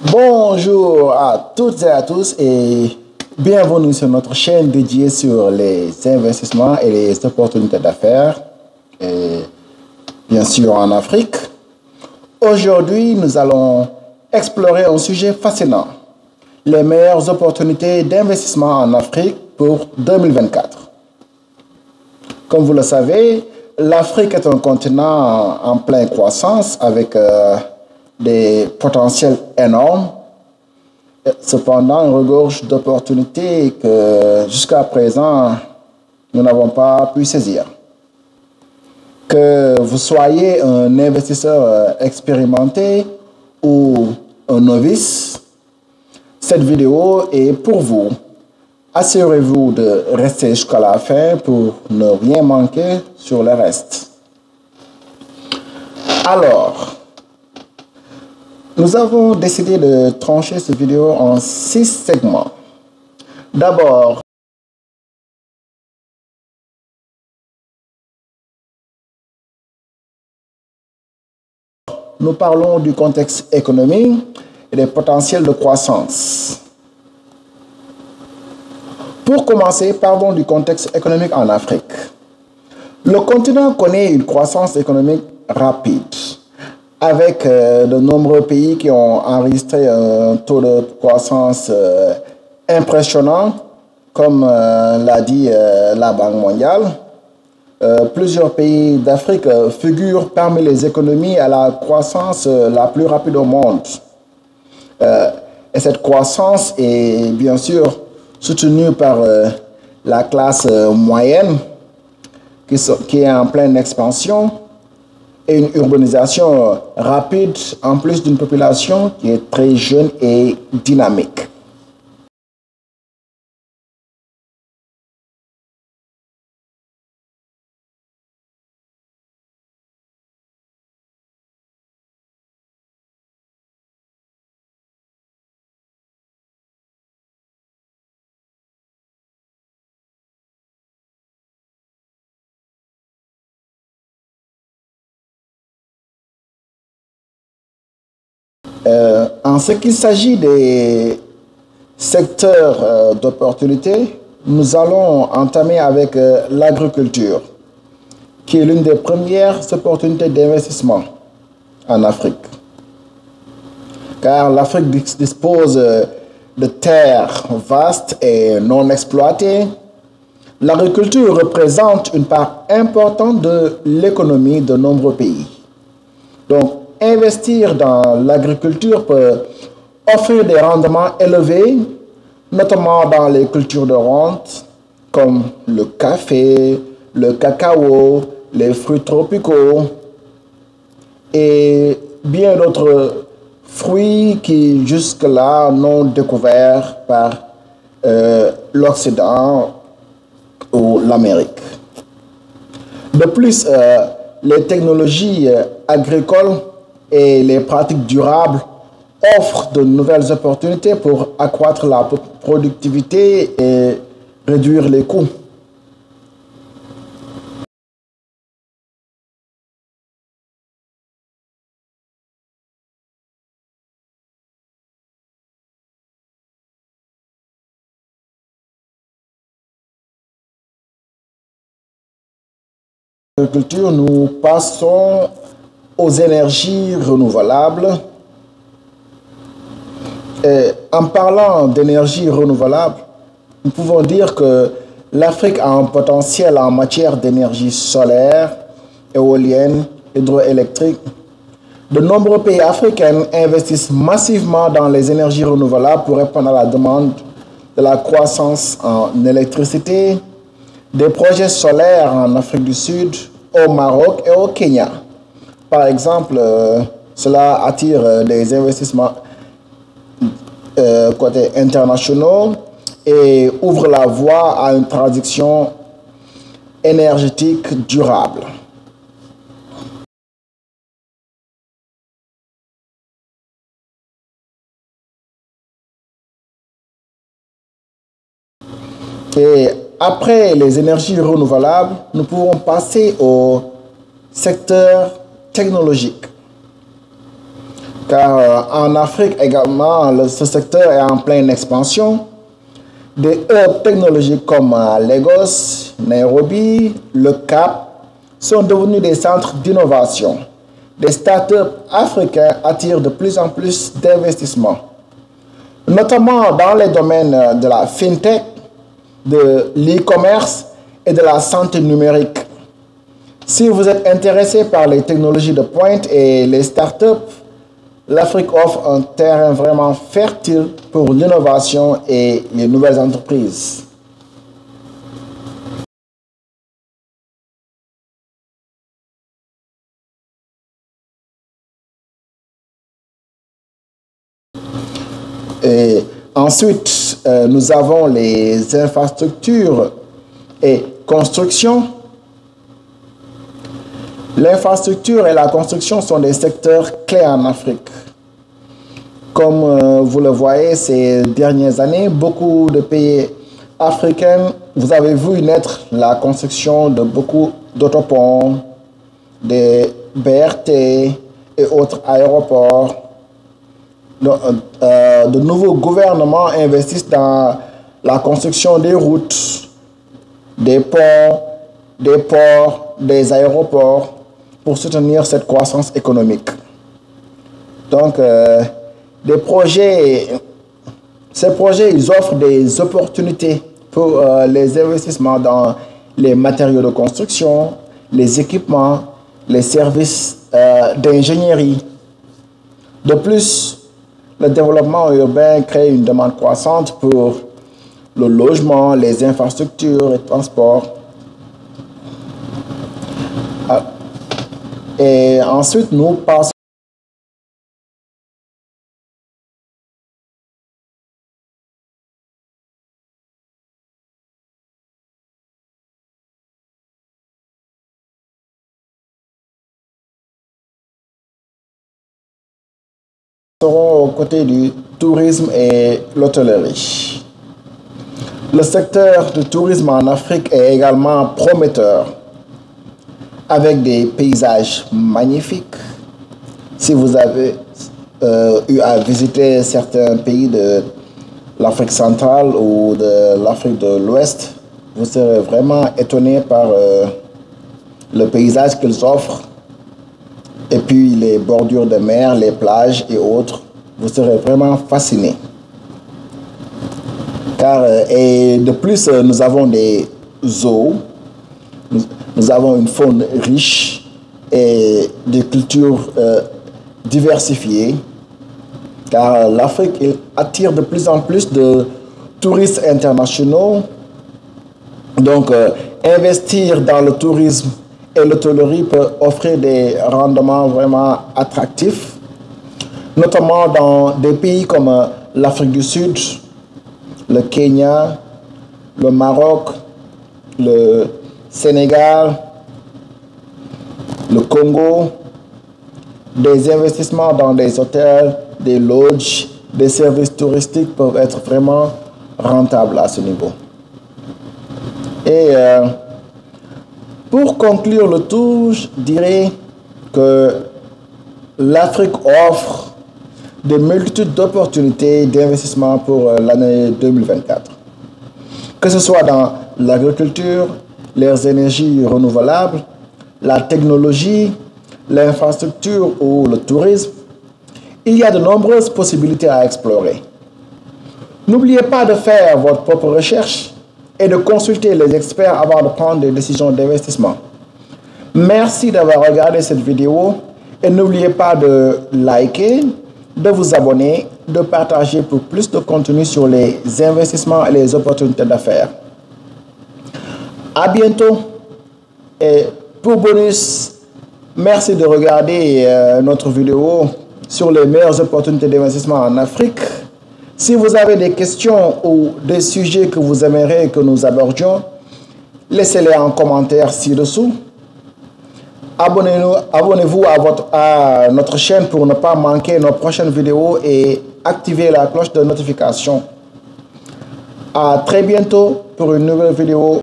Bonjour à toutes et à tous et bienvenue sur notre chaîne dédiée sur les investissements et les opportunités d'affaires, et bien sûr en Afrique. Aujourd'hui, nous allons explorer un sujet fascinant, les meilleures opportunités d'investissement en Afrique pour 2024. Comme vous le savez, l'Afrique est un continent en pleine croissance avec des potentiels énormes. Cependant, il regorge d'opportunités que jusqu'à présent, nous n'avons pas pu saisir. Que vous soyez un investisseur expérimenté ou un novice, cette vidéo est pour vous. Assurez-vous de rester jusqu'à la fin pour ne rien manquer sur le reste. Alors, nous avons décidé de trancher cette vidéo en 6 segments. D'abord, nous parlons du contexte économique et des potentiels de croissance. Pour commencer, parlons du contexte économique en Afrique. Le continent connaît une croissance économique rapide, avec de nombreux pays qui ont enregistré un taux de croissance impressionnant, comme l'a dit la Banque mondiale. Plusieurs pays d'Afrique figurent parmi les économies à la croissance la plus rapide au monde. Et cette croissance est bien sûr soutenue par la classe moyenne qui est en pleine expansion et une urbanisation rapide en plus d'une population qui est très jeune et dynamique. En ce qui s'agit des secteurs d'opportunité, nous allons entamer avec l'agriculture, qui est l'une des premières opportunités d'investissement en Afrique. Car l'Afrique dispose de terres vastes et non exploitées. L'agriculture représente une part importante de l'économie de nombreux pays. Donc, investir dans l'agriculture peut offrir des rendements élevés, notamment dans les cultures de rente, comme le café, le cacao, les fruits tropicaux et bien d'autres fruits qui jusque-là non découverts par l'Occident ou l'Amérique. De plus, les technologies agricoles et les pratiques durables offrent de nouvelles opportunités pour accroître la productivité et réduire les coûts. L'agriculture, nous passons aux énergies renouvelables. Et en parlant d'énergie renouvelable, nous pouvons dire que l'Afrique a un potentiel en matière d'énergie solaire, éolienne, hydroélectrique. De nombreux pays africains investissent massivement dans les énergies renouvelables pour répondre à la demande de la croissance en électricité, des projets solaires en Afrique du Sud, au Maroc et au Kenya. Par exemple, cela attire des investissements côté internationaux et ouvre la voie à une transition énergétique durable. Et après les énergies renouvelables, nous pouvons passer au secteur technologique. car en Afrique également, ce secteur est en pleine expansion. Des hubs technologiques comme Lagos, Nairobi, Le Cap sont devenus des centres d'innovation. Des startups africains attirent de plus en plus d'investissements, notamment dans les domaines de la fintech, de l'e-commerce et de la santé numérique. Si vous êtes intéressé par les technologies de pointe et les startups, l'Afrique offre un terrain vraiment fertile pour l'innovation et les nouvelles entreprises. Et ensuite, nous avons les infrastructures et construction. L'infrastructure et la construction sont des secteurs clés en Afrique. Comme vous le voyez ces dernières années, beaucoup de pays africains, vous avez vu naître la construction de beaucoup d'autoponts, des BRT et autres aéroports. De nouveaux gouvernements investissent dans la construction des routes, des ponts, des ports, des aéroports pour soutenir cette croissance économique. Donc, ces projets, ils offrent des opportunités pour les investissements dans les matériaux de construction, les équipements, les services d'ingénierie. De plus, le développement urbain crée une demande croissante pour le logement, les infrastructures et le transport. Et ensuite, nous passons aux côtés du tourisme et l'hôtellerie. Le secteur du tourisme en Afrique est également prometteur, avec des paysages magnifiques. Si vous avez eu à visiter certains pays de l'Afrique centrale ou de l'Afrique de l'Ouest, vous serez vraiment étonné par le paysage qu'ils offrent. Et puis les bordures de mer, les plages et autres, vous serez vraiment fasciné. Et de plus, nous avons des zoos, nous avons une faune riche et des cultures diversifiées, car l'Afrique attire de plus en plus de touristes internationaux. Donc, investir dans le tourisme et l'hôtellerie peut offrir des rendements vraiment attractifs, notamment dans des pays comme l'Afrique du Sud, le Kenya, le Maroc, le Sénégal, le Congo. Des investissements dans des hôtels, des lodges, des services touristiques peuvent être vraiment rentables à ce niveau. Et pour conclure le tour, je dirais que l'Afrique offre de multitudes d'opportunités d'investissement pour l'année 2024. Que ce soit dans l'agriculture, les énergies renouvelables, la technologie, l'infrastructure ou le tourisme, il y a de nombreuses possibilités à explorer. N'oubliez pas de faire votre propre recherche et de consulter les experts avant de prendre des décisions d'investissement. Merci d'avoir regardé cette vidéo et n'oubliez pas de liker, de vous abonner, de partager pour plus de contenu sur les investissements et les opportunités d'affaires. À bientôt et pour bonus, merci de regarder notre vidéo sur les meilleures opportunités d'investissement en Afrique. Si vous avez des questions ou des sujets que vous aimeriez que nous abordions, laissez-les en commentaire ci-dessous. Abonnez-vous à notre chaîne pour ne pas manquer nos prochaines vidéos et activez la cloche de notification. À très bientôt pour une nouvelle vidéo.